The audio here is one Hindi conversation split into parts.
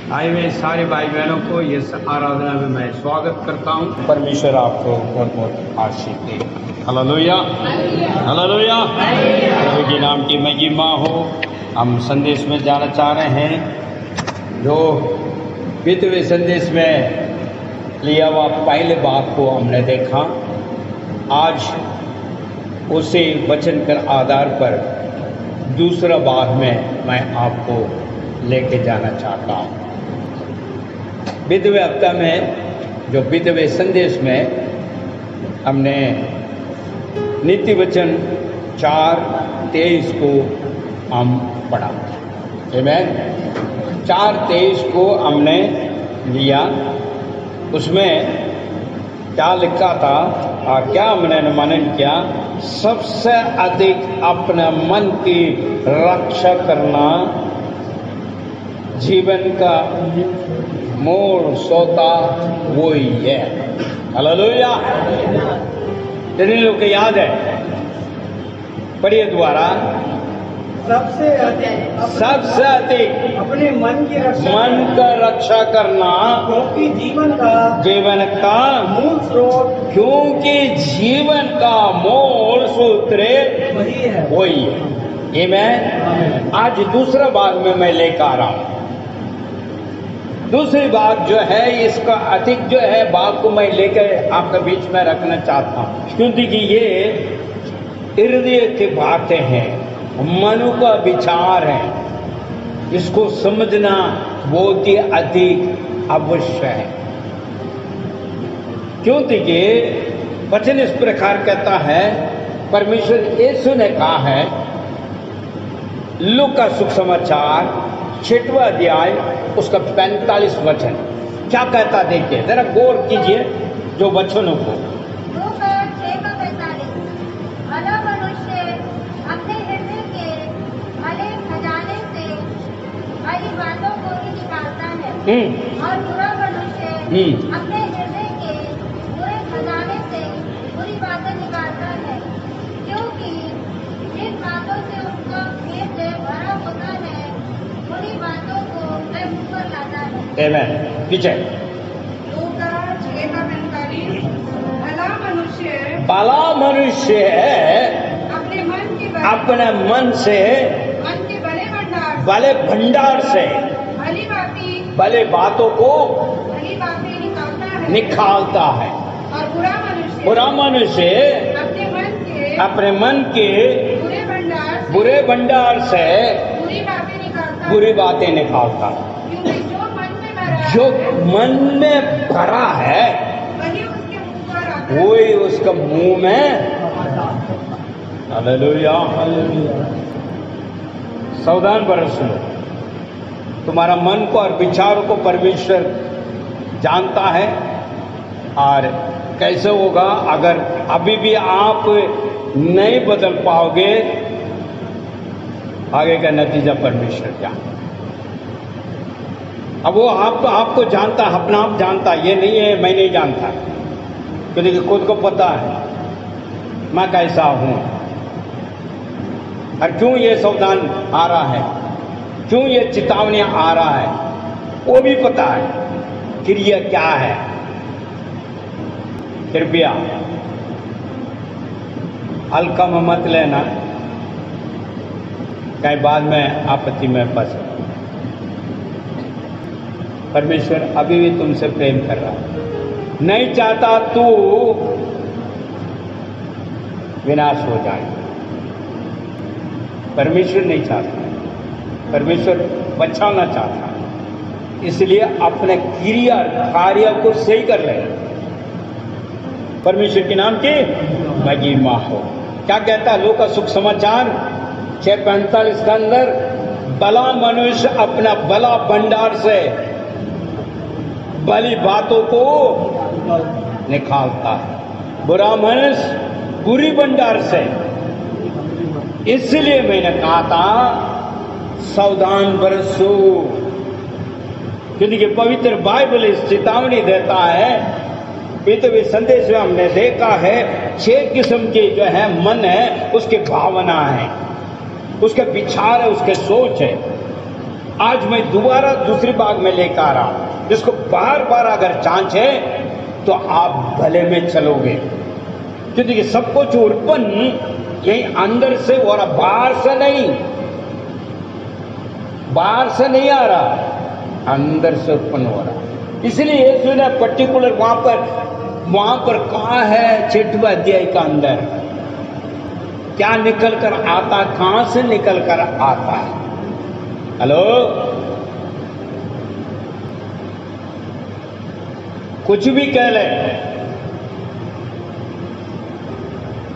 आए हुए सारे भाई बहनों को इस आराधना में मैं स्वागत करता हूँ। परमेश्वर आपको बहुत बहुत आशीष दे। हालेलुया, हालेलुया, प्रभु के नाम की महिमा हो। हम संदेश में जाना चाह रहे हैं जो बीते संदेश में लिया हुआ पहले भाग को हमने देखा। आज उसी वचन के आधार पर दूसरा भाग में मैं आपको लेके जाना चाहता हूँ। बीते हफ्ता में जो बीते संदेश में हमने नीति वचन 4:23 को हम पढ़ा। आमीन। 4:23 को हमने लिया। उसमें क्या लिखा था और क्या हमने मनन किया? सबसे अधिक अपने मन की रक्षा करना जीवन का मोल सोता वो ही है। हालेलुया। कितने लोग को याद है? पढ़िए द्वारा। सबसे अधिक अपने मन का रक्षा करना क्योंकि जीवन का मूल स्रोत क्योंकि जीवन का मूल सूत्र वही है। आमीन। आज दूसरा भाग में मैं लेकर आ रहा हूँ। दूसरी बात जो है इसका अधिक जो है बात को मैं लेकर आपके बीच में रखना चाहता हूँ, क्योंकि ये हृदय की बातें हैं, मनु का विचार है। इसको समझना बहुत ही अधिक अवश्य है, क्योंकि वचन इस प्रकार कहता है। परमेश्वर यीशु ने कहा है, लूका सुसमाचार 6वां अध्याय उसका 45 वचन क्या कहता देखिए, जरा गौर कीजिए जो वचनों को। लूका 6:45 भला मनुष्य अपने हृदय के भले खजाने से भली बातों को ही निकालता है, और बुरा मनुष्य अपने हृदय के बुरे खजाने से बुरी बातें निकालता है, क्योंकि जिन बातों से उनका हृदय भरा होता है बुरी बातों को वह मुंह पर लाता है। आमीन। पीछे लूका 6:45 भला मनुष्य अपने मन से मन के भले भंडार से भले बातों को भली बातें निकालता है, और बुरा मनुष्य अपने मन के बुरे भंडार से बुरी बातें निकालता है। जो मन में भरा है वही उसका मुंह में। हालेलुया, सावधान बरस लो। तुम्हारा मन को और विचारों को परमेश्वर जानता है, और कैसे होगा अगर अभी भी आप नहीं बदल पाओगे, आगे का नतीजा परमेश्वर क्या। अब वो आपको जानता, अपना आप जानता, ये नहीं है मैं नहीं जानता, क्योंकि खुद को पता है मैं कैसा हूं और क्यों ये सावधान आ रहा है, क्यों ये चेतावनी आ रहा है, वो भी पता है। फिर ये क्या है? कृपया हल्का में मत लेना, कहीं बाद में आपत्ति में फंसे। परमेश्वर अभी भी तुमसे प्रेम कर रहा है, नहीं चाहता तू विनाश हो जाए। परमेश्वर नहीं चाहता, परमेश्वर बचाना चाहता है, इसलिए अपने क्रिया कार्य को सही कर ले। परमेश्वर के नाम की महिमा हो। क्या कहता है लूका सुसमाचार 6:45 के अंदर? भला मनुष्य अपना भला भंडार से भली बातों को निकालता है, बुरा मनुष्य बुरी भंडार से। इसलिए मैंने कहा था सावधान बरसो, क्योंकि पवित्र बाइबल इस चेतावनी देता है। बीते संदेश में हमने देखा है 6 किस्म के जो है मन है, उसके भावना है, उसके विचार है, उसके सोच है। आज मैं दोबारा दूसरी भाग में लेकर आ रहा हूं, जिसको बार बार अगर जांचे तो आप भले में चलोगे, क्योंकि सब कुछ उत्पन्न यही अंदर से हो रहा, बाहर से नहीं, बाहर से नहीं आ रहा, अंदर से उत्पन्न हो रहा। इसलिए यीशु ने पर्टिकुलर वहां पर कहा है 6वें अध्याय का अंदर क्या निकल कर आता, कहां से निकल कर आता है। हेलो, कुछ भी कह ले,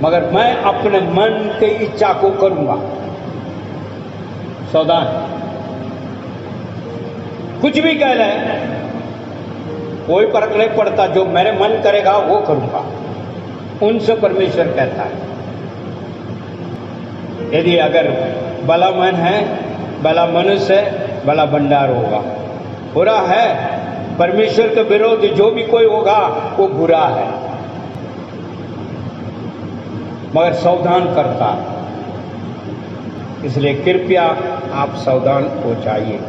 मगर मैं अपने मन की इच्छा को करूंगा, सावधान। कुछ भी कह ले, कोई फर्क नहीं पड़ता, जो मेरे मन करेगा वो करूंगा, उनसे परमेश्वर कहता है। यदि अगर भला मन है, भला मनुष्य है, भला भंडार होगा। बुरा है, परमेश्वर के विरोध जो भी कोई होगा वो बुरा है, मगर सावधान करता है। इसलिए कृपया आप सावधान हो जाइए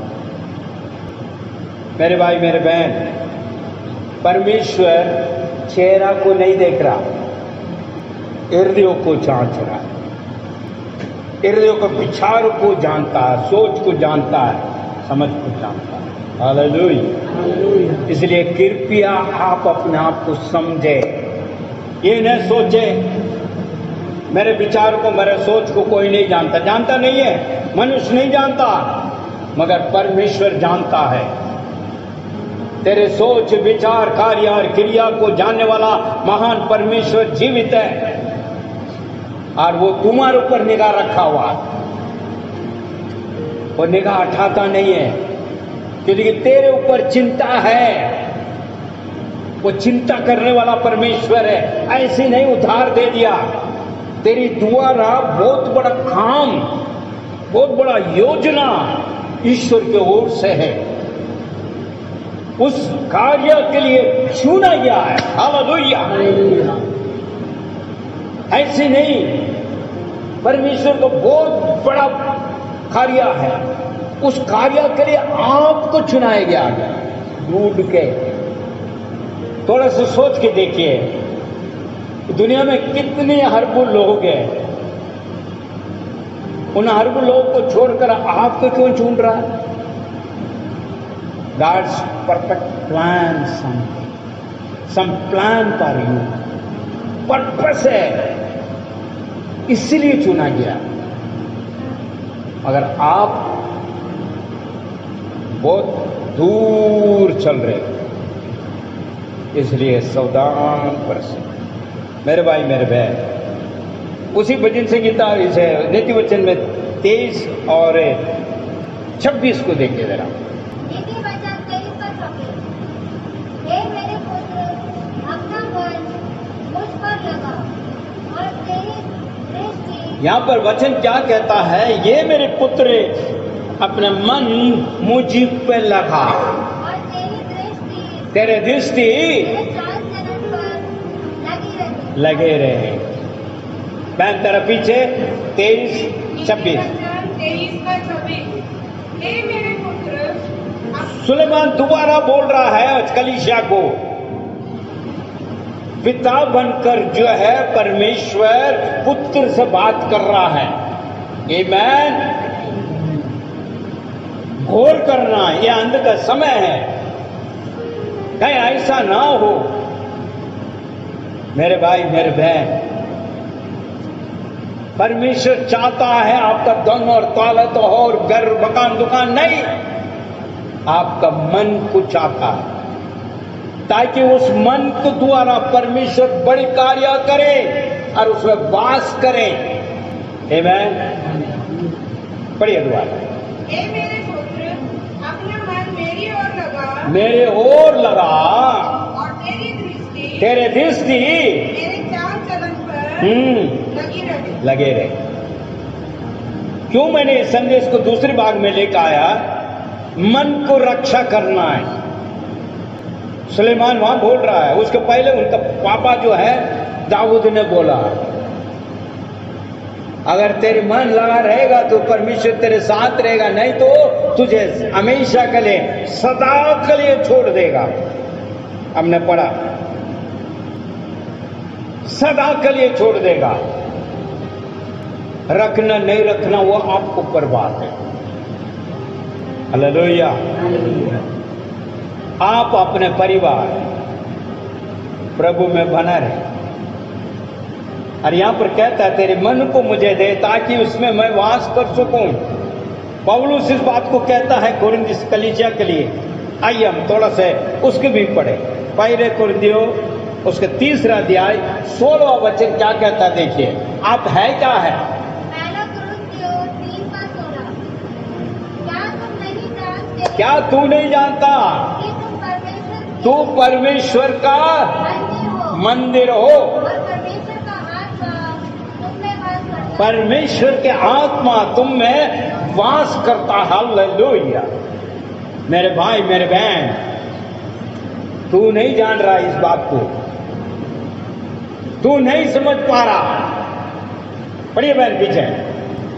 मेरे भाई मेरे बहन। परमेश्वर चेहरा को नहीं देख रहा, हृदयों को जांच रहा है, हृदयों के विचार को जानता है, सोच को जानता है, समझ को जानता है। हालेलुया। इसलिए कृपया आप अपने आप को समझे, ये न सोचे मेरे विचार को, मेरे सोच को कोई नहीं जानता। जानता नहीं है, मनुष्य नहीं जानता, मगर परमेश्वर जानता है। तेरे सोच, विचार, कार्य और क्रिया को जानने वाला महान परमेश्वर जीवित है, और वो तुम्हारे ऊपर निगाह रखा हुआ है। वो निगाह हटाता नहीं है, क्योंकि तेरे ऊपर चिंता है। वो चिंता करने वाला परमेश्वर है, ऐसे नहीं उधार दे दिया। तेरी द्वारा बहुत बड़ा काम, बहुत बड़ा योजना ईश्वर की ओर से है, उस कार्य के लिए चुना गया है। हालेलुया। ऐसे नहीं, परमेश्वर को बहुत बड़ा कार्य है, उस कार्य के लिए आपको चुनाया गया। ढूंढ के थोड़ा सा सोच के देखिए, दुनिया में कितने अरबों लोग हैं, उन अरबों लोगों को छोड़कर आपको क्यों चुन रहा है? God's perfect plan, some plan for you, purpose है, इसलिए चुना गया। अगर आप बहुत दूर चल रहे, इसलिए सावधान बरसे मेरे भाई मेरे बहन। उसी भजन संहिता इसे नीति वचन में 23 और 26 को देखिए जरा। नीति वचन 23 और 26। हे मेरे पुत्र, अपना मन मुझ पर लगा और तेरी दृष्टि। यहाँ पर वचन क्या कहता है? ये मेरे पुत्र अपना मन मुझ पे लगा और तेरे दृष्टि तेरे चाल चलन पर लगे रहे। बहन तेरा पीछे 23, 26। 23 का 26। हे मेरे पुत्र, सुलेमान दोबारा बोल रहा है कलीसिया को, पिता बनकर जो है परमेश्वर पुत्र से बात कर रहा है। आमीन। घोर करना ये अंत का समय है, कहीं ऐसा ना हो मेरे भाई मेरे बहन। परमेश्वर चाहता है आपका धन और दौलत और घर मकान दुकान नहीं, आपका मन को चाहता है, ताकि उस मन के द्वारा परमेश्वर बड़े कार्य करे और उसमें वास करे। आमीन। पढ़िए दोबारा। हे मेरे पुत्र, अपना मन मेरी ओर लगा, मेरे ओर लगा और तेरी तेरे दृष्टि मेरे चाल चलन पर लगे रहे। क्यों मैंने इस संदेश को दूसरे भाग में लेकर आया? मन को रक्षा करना है। सुलेमान वहां बोल रहा है, उसके पहले उनका पापा जो है दाऊद ने बोला, अगर तेरे मन लगा रहेगा तो परमेश्वर तेरे साथ रहेगा, नहीं तो तुझे हमेशा के लिए सदा के लिए छोड़ देगा। हमने पढ़ा सदा के लिए छोड़ देगा। रखना नहीं रखना वो आपको पर बात है। हालेलुया। आप अपने परिवार प्रभु में बना रहे। और यहां पर कहता है तेरे मन को मुझे दे ताकि उसमें मैं वास कर सकूं। पौलुस इस बात को कहता है कुरिन्थियों कलीसिया के लिए। आइए हम थोड़ा सा उसके भी पढ़े। पहले कुरिन्थियों उसके 3 अध्याय 16वां वचन क्या कहता है देखिए। आप है क्या है? पहला कुरिन्थियों 3:16। क्या तू नहीं जानता कि तू परमेश्वर का मंदिर हो, और परमेश्वर का आत्मा तुम में वास करता है। परमेश्वर के आत्मा तुम में वास करता है। हालेलुया। मेरे भाई मेरे बहन, तू नहीं जान रहा इस बात को, तू नहीं समझ पा रहा। पढ़िए बहन पीछे।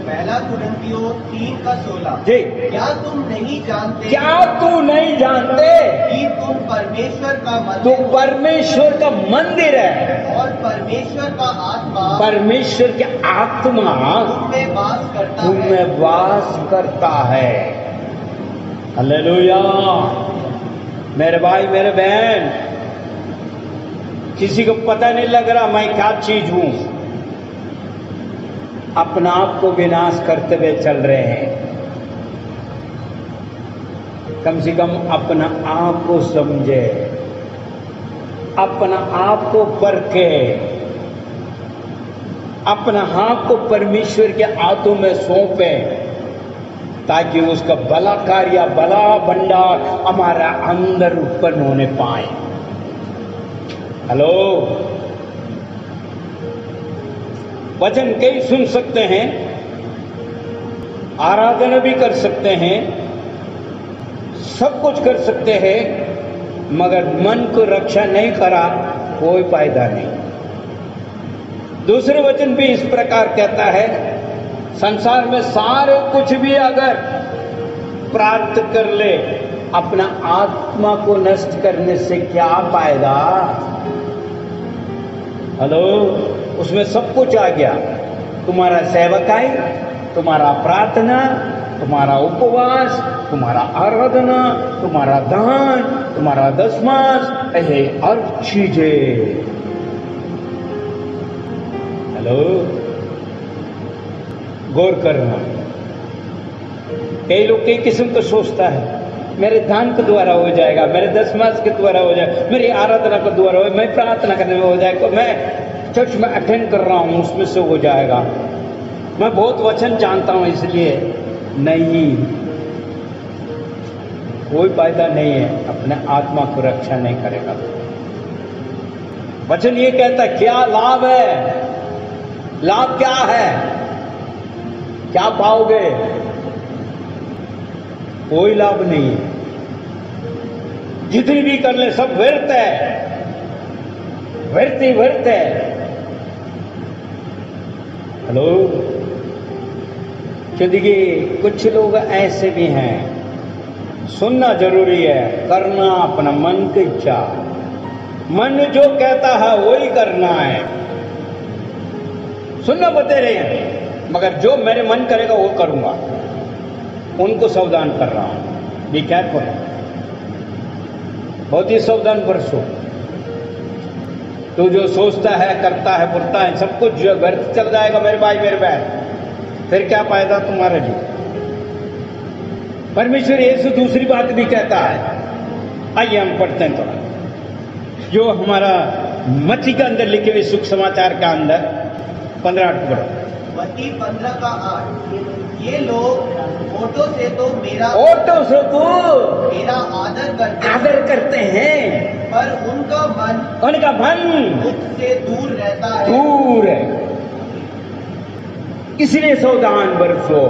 पहला कुरिन्थियों 3:16। जी। क्या तुम नहीं जानते? क्या तू नहीं जानते कि तुम परमेश्वर का तू मंदिर परमेश्वर का मंदिर है और परमेश्वर का आत्मा परमेश्वर के आत्मा तुम में वास करता तुम है। में वास करता है। हालेलुया। मेरे भाई मेरे बहन, किसी को पता नहीं लग रहा मैं क्या चीज हूं। अपना आप को विनाश करते हुए चल रहे हैं। कम से कम अपना आप को समझे, अपना आप को परखे, अपना हाथ को परमेश्वर के हाथों में सौंपे ताकि उसका भला कार्य भला भंडार हमारा अंदर उत्पन्न होने पाए। हेलो। वचन कई सुन सकते हैं, आराधना भी कर सकते हैं, सब कुछ कर सकते हैं, मगर मन को रक्षा नहीं करा कोई फायदा नहीं। दूसरे वचन भी इस प्रकार कहता है, संसार में सारे कुछ भी अगर प्राप्त कर ले, अपना आत्मा को नष्ट करने से क्या फायदा। हेलो। उसमें सब कुछ आ गया, तुम्हारा सेवकाई, तुम्हारा प्रार्थना, तुम्हारा उपवास, तुम्हारा आराधना, तुम्हारा दान, तुम्हारा दशमास, ऐसे हर चीजें। हेलो। गौर करना। कई लोग कई किस्म का सोचता है, मेरे दान के द्वारा हो जाएगा, मेरे दशमास के द्वारा हो जाएगा, मेरी आराधना के द्वारा हो, मैं प्रार्थना करने में हो जाएगा, मैं चर्च में अटेंड कर रहा हूं उसमें से हो जाएगा, मैं बहुत वचन जानता हूं इसलिए। नहीं, कोई फायदा नहीं है, अपने आत्मा को रक्षा नहीं करेगा। वचन ये कहता है क्या लाभ है, लाभ क्या है, क्या पाओगे? कोई लाभ नहीं है। जितनी भी कर ले सब व्यर्थ है, व्यर्थ ही व्यर्थ है। हेलो। क्योंकि कुछ लोग ऐसे भी हैं, सुनना जरूरी है, करना अपना मन की इच्छा, मन जो कहता है वही करना है। सुनना बते रहे हैं, मगर जो मेरे मन करेगा वो करूंगा। उनको सावधान कर रहा हूं, बी केयरफुल, बहुत ही सावधान बरसो। तो जो सोचता है, करता है, बुरता है, सब कुछ जो व्यर्थ चल जाएगा मेरे भाई मेरे बहन, फिर क्या फायदा तुम्हारे लिए। परमेश्वर यीशु दूसरी बात भी कहता है। आइए हम पढ़ते हैं थोड़ा, जो हमारा मत्ती के अंदर लिखे हुए सुख समाचार का अंदर 15 पढ़ो। मत्ती 15:8। ये लोग होठों से तो मेरा औरतों से तो मेरा आदर करते हैं, पर उनका मन मुझसे दूर रहता है। दूर है। इसलिए सावधान बरसो,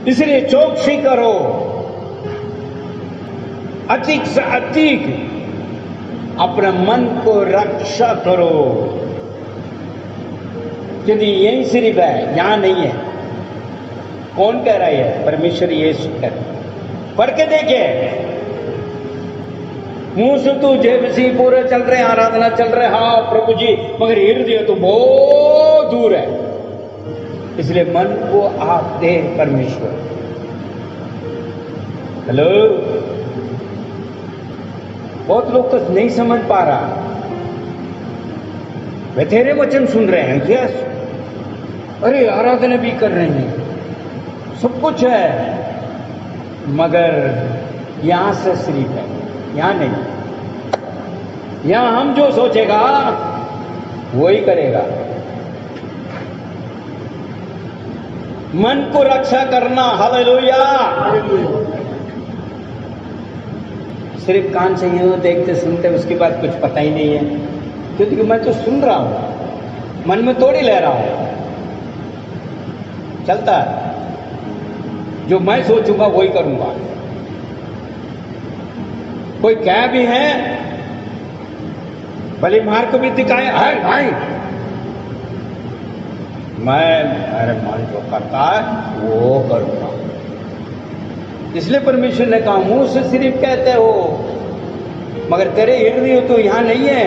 इसलिए चौकसी करो, अधिक से अधिक अपने मन को रक्षा करो। क्योंकि यही सिर्फ है, यहाँ नहीं है। कौन कह रहा है? परमेश्वर यीशु कह रहा है। पढ़ के देखिए, मुंह से तो जय मसीह पूरे चल रहे, आराधना चल रहे, हाँ प्रभु जी, मगर हृदय तो बहुत दूर है। इसलिए मन को आप दे परमेश्वर। हेलो, बहुत लोग तो नहीं समझ पा रहा। वे तेरे वचन सुन रहे हैं, यस, अरे आराधना भी कर रहे हैं, सब कुछ है, मगर यहां से सिर्फ है, यहां नहीं। यहां हम जो सोचेगा वही करेगा। मन को रक्षा करना, हालेलुया। सिर्फ कान से यूं देखते सुनते उसके बाद कुछ पता ही नहीं है, क्योंकि मैं तो सुन रहा हूं, मन में थोड़ी ले रहा हूं। चलता है, जो मैं सोचूंगा वही करूंगा। कोई क्या भी है, भले मार्ग भी दिखाए, है भाई, मैं मेरे मन जो करता है वो करूंगा। इसलिए परमेश्वर ने कहा, मुंह से सिर्फ कहते हो, मगर तेरे हृदय तो यहां नहीं है,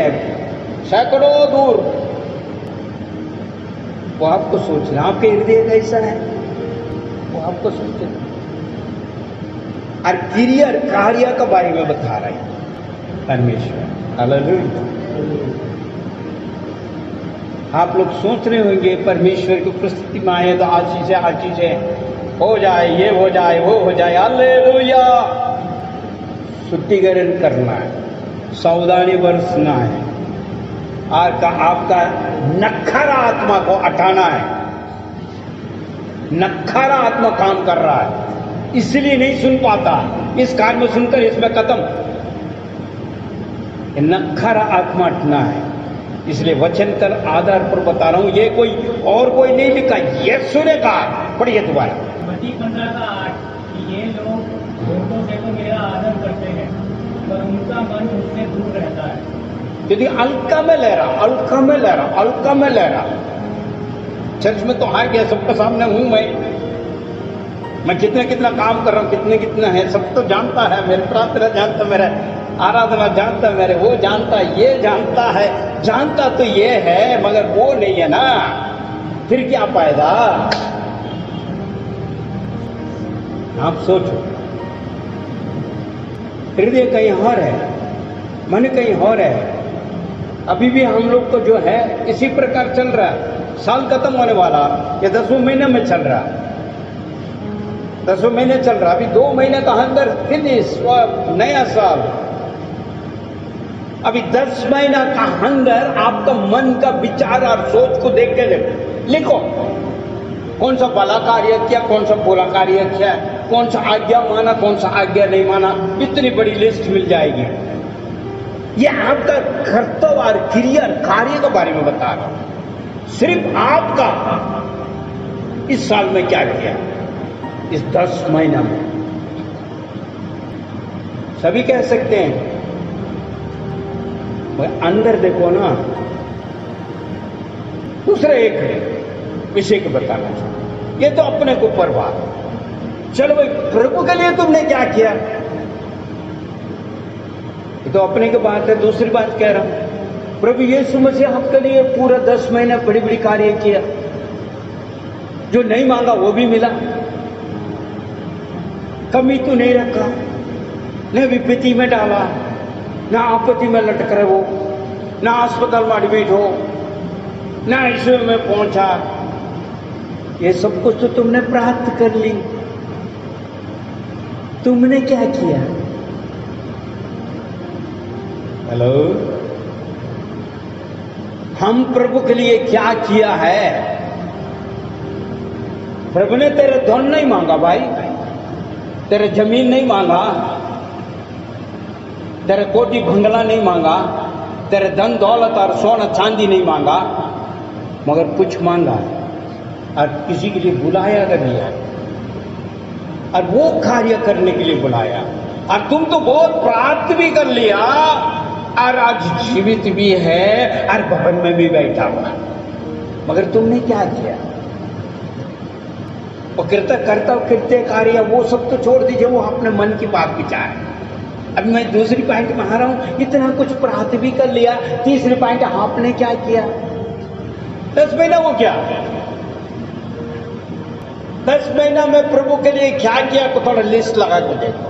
सैकड़ों दूर। वो आपको सोचना, आपके हृदय कैसा है वो आपको सोचना। और क्रिया कार्य के बारे में बता रहे हैं परमेश्वर। हालेलुया। आप लोग सोच रहे होंगे परमेश्वर की उपस्थिति में आए तो आज चीजें हो जाए, ये हो जाए, वो हो जाए। हालेलुया। शुद्धिकरण करना है, सावधानी बरसना है, आपका नखरा आत्मा को हटाना है। नखरा आत्मा काम कर रहा है, इसलिए नहीं सुन पाता। इस कान में सुनकर इसमें खत्म। नखरा आत्मा हटना है, इसलिए वचन कर आधार पर बता रहा हूं। ये कोई और कोई नहीं लिखा, ये सुने कहा। पढ़िए दोबारा। मत्ती 15:8 कि ये लोग होठों से तो मेरा आदर करते हैं, पर उनका मन मुझसे दूर रहता है। क्योंकि हल्का में ले रहा, हल्का में ले रहा, हल्का में ले रहा। चर्च में तो आ गया, सबके सामने हूं मैं कितना काम कर रहा हूं, कितना है, सब तो जानता है। मेरे प्रार्थना जानता, मेरा आराधना जानता, मेरे वो जानता, ये जानता है। जानता तो ये है, मगर वो नहीं है ना, फिर क्या फायदा? आप सोचो, हृदय कहीं और है, मन कहीं और है। अभी भी हम लोग को जो है इसी प्रकार चल रहा है। साल खत्म होने वाला, ये 10वें महीने में चल रहा, 10वें महीने चल रहा। अभी 2 महीने का अंदर फिनिश, नया साल। अभी 10 महीना का अंदर आपका मन का विचार और सोच को देख के लिखो, कौन सा भला कार्य किया, कौन सा बुरा कार्य किया, कौन सा आज्ञा माना, कौन सा आज्ञा नहीं माना। इतनी बड़ी लिस्ट मिल जाएगी। ये आपका कर्तव्य और क्रिया कार्य के बारे में बता रहा हूं। सिर्फ आपका इस साल में क्या किया, इस 10 महीना में। सभी कह सकते हैं, अंदर देखो ना। दूसरा एक विषय को बताना चाहिए, ये तो अपने को परवाह। चलो भाई, प्रभु के लिए तुमने क्या किया, ये तो अपने की बात है। दूसरी बात कह रहा हूं, प्रभु यीशु मसीह आपके लिए पूरा 10 महीने बड़ी बड़ी कार्य किया, जो नहीं मांगा वो भी मिला, कमी तो नहीं रखा, न विपत्ति में डाला, ना आपत्ति में लटक रहे हो, ना अस्पताल में एडमिट हो, ना आईसीयू में पहुंचा। ये सब कुछ तो तुमने प्राप्त कर ली। तुमने क्या किया? हेलो, हम प्रभु के लिए क्या किया है? प्रभु ने तेरे धन नहीं मांगा भाई, तेरे जमीन नहीं मांगा, तेरे कोठी बंगला नहीं मांगा, तेरे धन दौलत और सोना चांदी नहीं मांगा, मगर कुछ मांगा और किसी के लिए बुलाया कर दिया, और वो कार्य करने के लिए बुलाया, और तुम तो बहुत प्राप्त भी कर लिया, और आज जीवित भी है और भवन में भी बैठा हुआ। मगर तुमने क्या किया? और कृत्य कार्य वो सब तो छोड़ दीजिए, वो अपने मन की बात विचार है। अब मैं दूसरी पॉइंट में आ रहा हूं, इतना कुछ प्राप्त भी कर लिया। तीसरी पॉइंट, आपने क्या किया 10 महीना? वो क्या 10 महीना में प्रभु के लिए क्या किया? को थोड़ा लिस्ट लगा के देखो,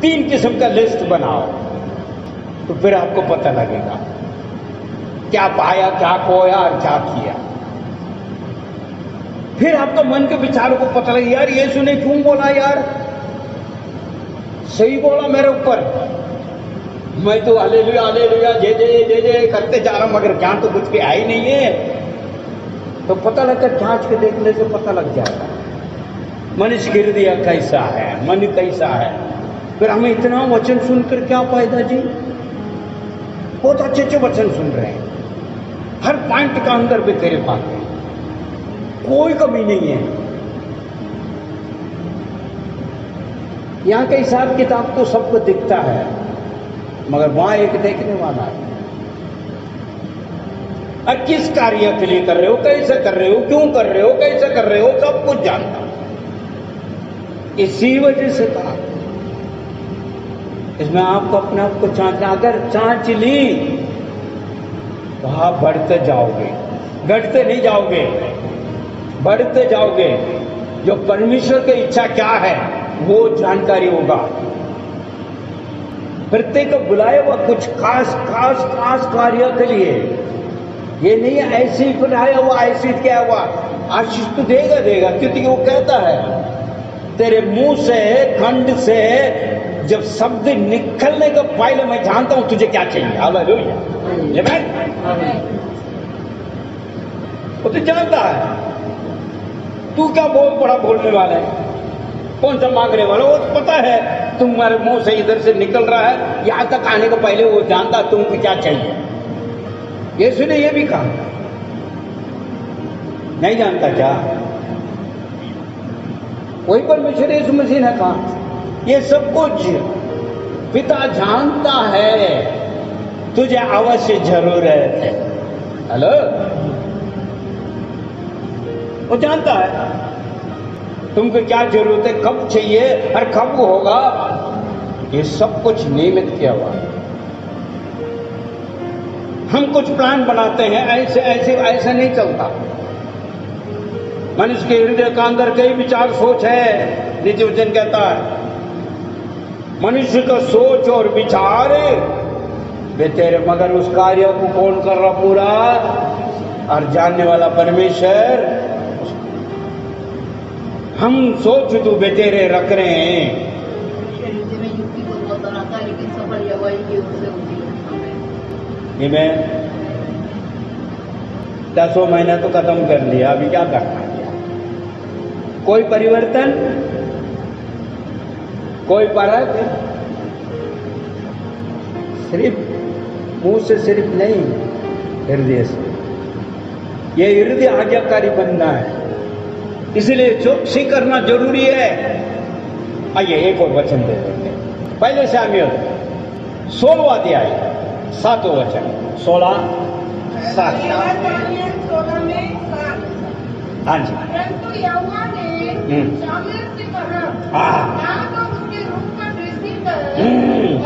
3 किस्म का लिस्ट बनाओ, तो फिर आपको पता लगेगा क्या पाया, क्या खोया और क्या किया। फिर आपका मन के विचारों को पता लगे, यार यीशु ने क्यों बोला, यार सही बोला मेरे ऊपर, मैं तो हालेलुया हालेलुया जय जय जय जय करते जा रहा हूं, मगर ज्ञान तो कुछ भी आई नहीं है। तो पता लगता, जांच के देखने से पता लग जाएगा मनुष्य की हृदय कैसा है, मन कैसा है। फिर हमें इतना वचन सुनकर क्या फायदा जी? बहुत अच्छे अच्छे वचन सुन रहे हैं, हर पॉइंट का अंदर भी तेरे पास है, कोई कमी नहीं है। यहां का हिसाब किताब तो सबको दिखता है, मगर वहां एक देखने वाला है। और किस कार्य के लिए कर रहे हो, कैसे कर रहे हो, क्यों कर रहे हो, कैसे कर रहे हो, सब कुछ जानता। इसी वजह से कहा इसमें आपको अपने आप को जांचना। अगर जांच ली तो आप बढ़ते जाओगे, घटते नहीं जाओगे, बढ़ते जाओगे। जो परमेश्वर की इच्छा क्या है वो जानकारी होगा। प्रत्येक बुलाया हुआ कुछ खास खास खास कार्य के लिए, ये नहीं ऐसे ही बुलाया हुआ, ऐसे ही क्या हुआ। आशीष तो देगा देगा, क्योंकि वो कहता है तेरे मुंह से खंड से जब शब्द निकलने का पहले मैं जानता हूं तुझे क्या चाहिए। हालेलुया, वो तो जानता है तू क्या बहुत बड़ा बोलने वाला है, कौन सा मांगने वाला, वो तो पता है तुम्हारे मुंह से इधर से निकल रहा है। यहां तक आने को पहले वो जानता तुमको क्या चाहिए। यीशु ने ये भी कहा, नहीं जानता क्या? वही परमेश्वर यीशु मसीह ने कहा ये सब कुछ पिता जानता है, तुझे अवश्य जरूरत है। हेलो, वो जानता है तुमको क्या जरूरत है, कब चाहिए और कब वो होगा। ये सब कुछ नियमित किया हुआ है। हम कुछ प्लान बनाते हैं, ऐसे ऐसे ऐसे नहीं चलता। मनुष्य के हृदय का अंदर कई विचार सोच है। नीचे वचन कहता है मनुष्य का सोच और विचार वे तेरे, मगर उस कार्य को कौन कर रहा पूरा? और जानने वाला परमेश्वर। हम सोच तो बेतेरे रख रहे हैं। मैं 10 महीना तो खत्म कर लिया, अभी क्या करना है? कोई परिवर्तन, कोई फर्क? सिर्फ मुंह से सिर्फ नहीं, हृदय से। ये हृदय आज्ञाकारी बनना है, इसलिए चौकसी करना जरूरी है। आइए एक और वचन दे देते हैं। पहले शामिल 16वां अध्याय 7वां वचन, 16:7। 16 में 7। हाँ जी। परंतु यहोवा ने शामूएल से कहा, ना तो उसके रूप पर दृष्टि कर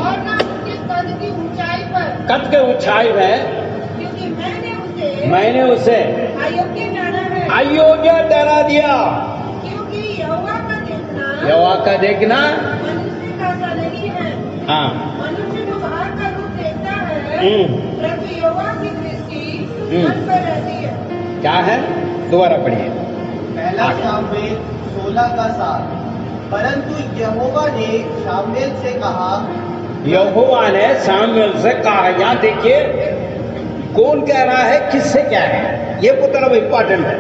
और ना उसके कद की ऊंचाई पर। कद के ऊंचाई में, क्योंकि मैंने उसे अयोग्य ठहरा है। अयोग्य ठहरा दिया। क्योंकि यहोवा का देखना मनुष्य का सा नहीं है। हाँ, मनुष्य तो बाहर का रूप देखता है, परंतु यहोवा की दृष्टि मन पर रहती है। क्या है? दोबारा पढ़िए। पहला शामूएल 16:7। परंतु यहोवा ने शामूएल से कहा, यहोवा ने शामूएल से कहा। यहाँ देखिए कौन कह रहा है, किससे कह रहा है, ये पुत्र इंपॉर्टेंट है।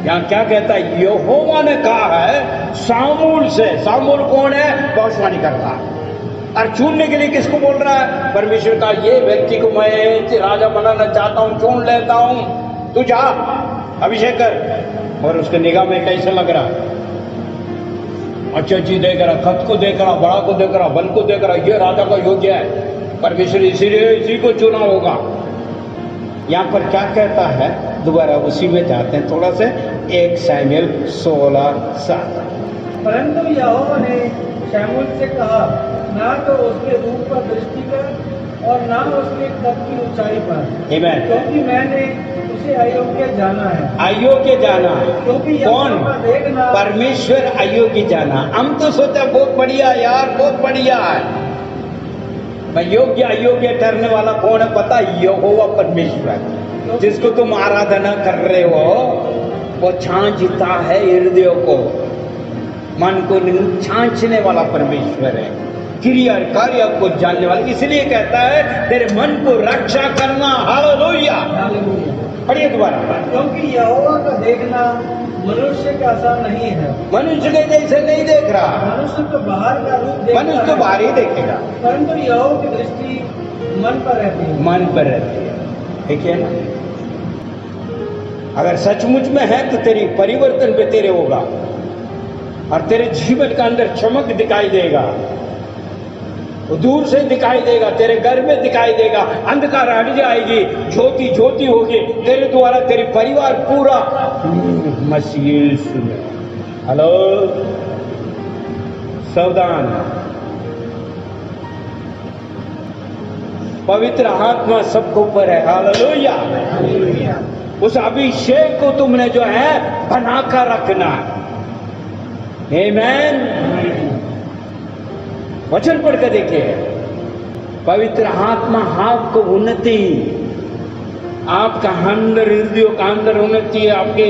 यहाँ क्या कहता है? यहोवा ने कहा है शामूएल से। शामूएल कौन है? भविष्यवाणी करता है। और चुनने के लिए किसको बोल रहा है? परमेश्वर का, ये व्यक्ति को मैं राजा बनाना चाहता हूं, चुन लेता हूं, तू जा अभिषेक कर। और उसके निगाह में कैसे लग रहा? अच्छी अच्छी देख रहा, खत को देख रहा, बड़ा को देख रहा, बल को देख रहा, ये राजा का योग्य है। परमेश्वर इसीलिए इसी को चुना होगा। यहाँ पर क्या कहता है, दोबारा उसी में जाते हैं थोड़ा से, 1 शमूएल 16:7। परंतु यहोवा ने शमूएल से कहा, ना तो उसके रूप पर दृष्टि कर और ना उसके कद की ऊंचाई पर, आमीन। क्योंकि मैंने उसे अयोग्य जाना है। अयोग्य जाना, क्योंकि कौन? यहोवा का देखना, परमेश्वर अयोग्य जाना। हम तो सोचा बहुत बढ़िया यार, बहुत बढ़िया है। मैं योग्य अयोग्य ठहरने वाला कौन है पता? यहोवा परमेश्वर, जिसको तुम आराधना कर रहे हो, वो छांचता है हृदय को, मन को छांचने वाला परमेश्वर है, क्रिया कार्य को जानने वाला। इसलिए कहता है तेरे मन को रक्षा करना। हालेलुया। पढ़िए दोबारा। क्योंकि यहोवा का देखना मनुष्य का आसान नहीं है। मनुष्य के जैसे नहीं देख रहा, मनुष्य तो बाहर का रूप देखता मनुष्य तो है, बाहर ही देखेगा, परंतु यहोवा की दृष्टि मन पर रहती है। मन पर रहती है। ठीक है ना? अगर सचमुच में है तो तेरी परिवर्तन पे तेरे होगा और तेरे जीवन का अंदर चमक दिखाई देगा, वो दूर से दिखाई देगा, तेरे घर में दिखाई देगा, अंधकार हट जाएगी, ज्योति ज्योति होगी तेरे द्वारा, तेरे परिवार पूरा मसीह यीशु में। हेलो, सावधान, पवित्र आत्मा सबको ऊपर है। हालेलुया। उस अभिषेक को तुमने जो है बनाकर रखना है। आमीन। वचन पढ़ कर देखिए, पवित्र आत्मा आपको उन्नति, आपका अंदर हृदय का अंदर उन्नति है, आपके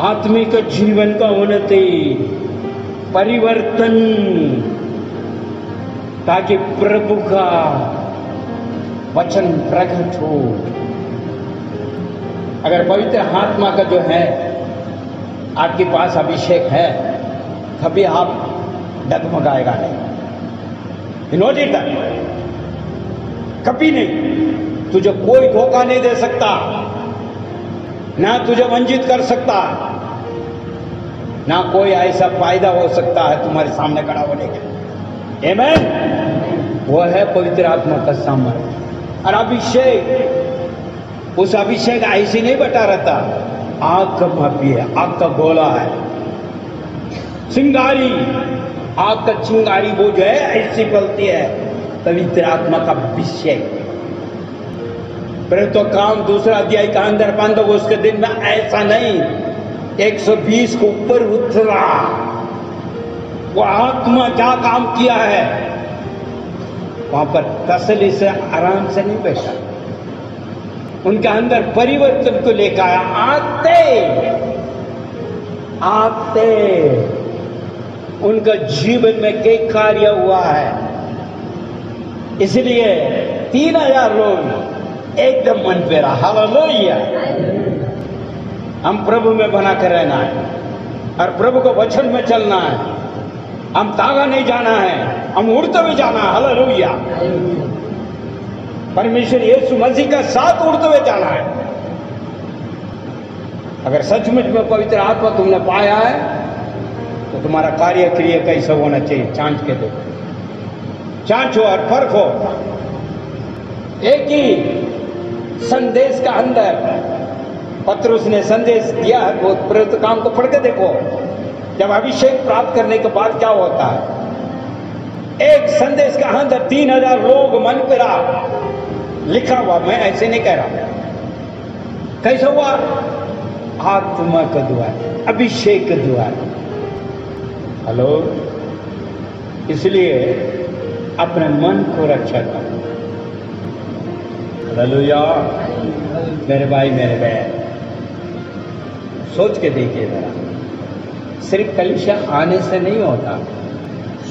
आत्मिक जीवन का उन्नति, परिवर्तन, ताकि प्रभु का वचन प्रकट हो। अगर पवित्र आत्मा का जो है आपके पास अभिषेक है, कभी आप डगमगाएगा नहीं। नोट इट दैट, कभी नहीं। तुझे कोई धोखा नहीं दे सकता, ना तुझे वंचित कर सकता, ना कोई ऐसा फायदा हो सकता है तुम्हारे सामने खड़ा होने के। आमीन। वो है पवित्र आत्मा का सामर्थ्य और अभिषेक। उस अभिषेक ऐसे नहीं बटा रहता, आग का भापी है, आग का गोला है, चिंगारी, आग का चिंगारी वो जो है ऐसी बोलती है, पवित्र आत्मा का अभिषेक। तो काम 2 अध्याय का अंदर बंद हो, उसके दिन में ऐसा नहीं 120 को ऊपर उतरा। वो आत्मा क्या काम किया है, वहां पर तसल्ली से आराम से नहीं बैठा, उनके अंदर परिवर्तन को लेकर आया। आते उनका जीवन में कई कार्य हुआ है, इसलिए 3000 लोग एकदम मन पे रहा। हालेलुया। हम प्रभु में बना कर रहना है और प्रभु को वचन में चलना है। हम तागा नहीं जाना है, हम उड़ते हुए जाना है। हालेलुया। परमेश्वर यीशु मसीह का साथ उड़ते हुए जाना है। अगर सचमुच में पवित्र आत्मा तुमने पाया है तो तुम्हारा कार्य क्रिया कैसा होना चाहिए, जांच के देखो, जांचो और परखो। एक ही संदेश का अंदर पत्रुस ने संदेश दिया है, वो प्रेरित काम को पढ़ के देखो। जब अभिषेक प्राप्त करने के बाद क्या होता है, एक संदेश का अंदर 3000 लोग मन पेरा लिखा हुआ, मैं ऐसे नहीं कह रहा। कैसा हुआ? आत्मा का द्वार, अभिषेक का द्वार। हेलो, इसलिए अपने मन को रक्षा करो। हालेलुया। मेरे भाई मेरे बहन, सोच के देखिए जरा, सिर्फ कलीसिया आने से नहीं होता,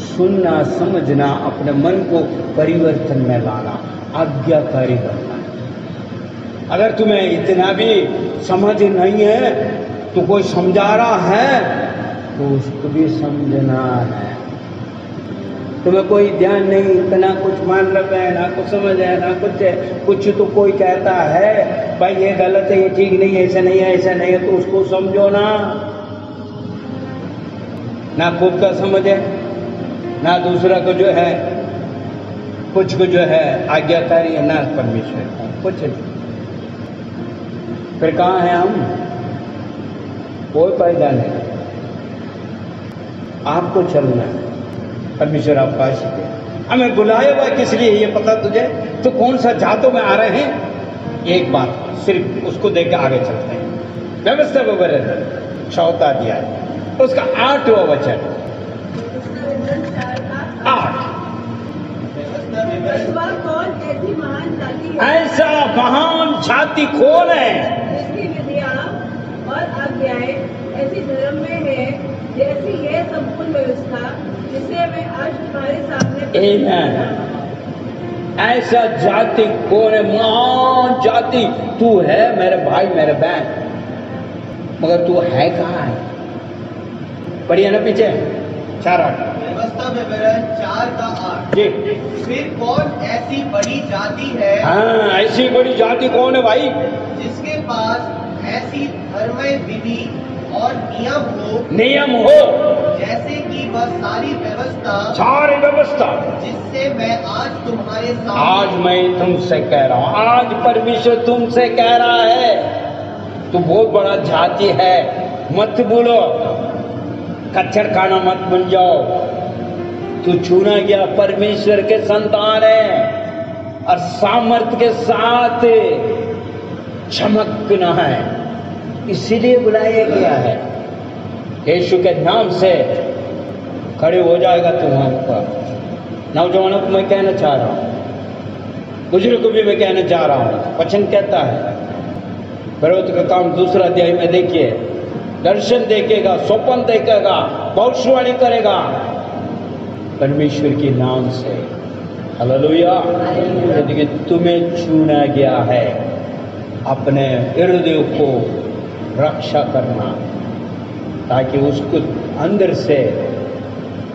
सुनना, समझना, अपने मन को परिवर्तन में लाना, आज्ञाकारी बनना है। अगर तुम्हें इतना भी समझ नहीं है तो कोई समझा रहा है तो उसको भी समझना है। तुम्हें कोई ध्यान नहीं, इतना कुछ मान रखा है, ना कुछ समझ है, ना कुछ है, कुछ तो कोई कहता है भाई ये गलत है, ये ठीक नहीं है, ऐसा नहीं है, ऐसा नहीं है, तो उसको समझो ना। ना खुद का समझ है, ना दूसरा को जो है कुछ को जो है आज्ञाकारी है, ना परमेश्वर का कुछ नहीं। फिर कहाँ हैं हम? कोई फायदा नहीं, आपको चलना है। परमेश्वर आपका आशीष दे। हमें बुलाया हुआ किस लिए ये पता तुझे? तो कौन सा जातों में आ रहे हैं? एक बात सिर्फ उसको देख के आगे चलते हैं। व्यवस्था विवरण चौथा दिया है, उसका 8वां वचन 8। कौन ऐसी महान जाति है ऐसा महान जाति कौन है जिसकी विधियां और आज्ञाएं ऐसी धर्म में है जैसी यह संपूर्ण व्यवस्था जिसे मैं आज तुम्हारे सामने Amen। ऐसा जाति कौन है? महान जाति तू है मेरे भाई मेरे बहन, मगर तू है कहाँ है? पढ़िए ना पीछे 4:8 व्यवस्था विवरण 4:8। जी। फिर कौन ऐसी बड़ी जाति है हाँ, ऐसी बड़ी जाति कौन है भाई? जिसके पास ऐसी धर्ममय विधि और नियम हो जैसे कि वह सारी व्यवस्था जिससे मैं आज तुम्हारे सामने आज मैं तुमसे कह रहा हूँ, आज परमेश्वर तुमसे कह रहा है, तू बहुत बड़ा जाति है, मत बोलो, कच्चर खाना मत बन जाओ। तू चुना गया परमेश्वर के संतान है और सामर्थ्य के साथ चमकना है, इसीलिए बुलाया गया है। यीशु के नाम से खड़े हो जाएगा तुम्हारे पर। नौजवानों को मैं कहना चाह रहा हूँ, बुजुर्ग को भी मैं कहना चाह रहा हूँ। वचन कहता है विरोध का काम 2 अध्याय में देखिए, दर्शन देखेगा, स्वप्न देखेगा, भविष्यवाणी करेगा परमेश्वर के नाम से। हालेलुया। यदि तुम्हें चुना गया है अपने हृदय को रक्षा करना, ताकि उसको अंदर से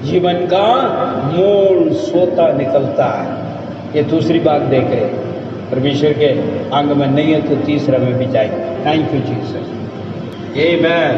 जीवन का मूल सोता निकलता है। ये दूसरी बात देख रहे, परमेश्वर के अंग में नहीं है तो तीसरा में भी जाएगा। Thank you Jesus. आमेन।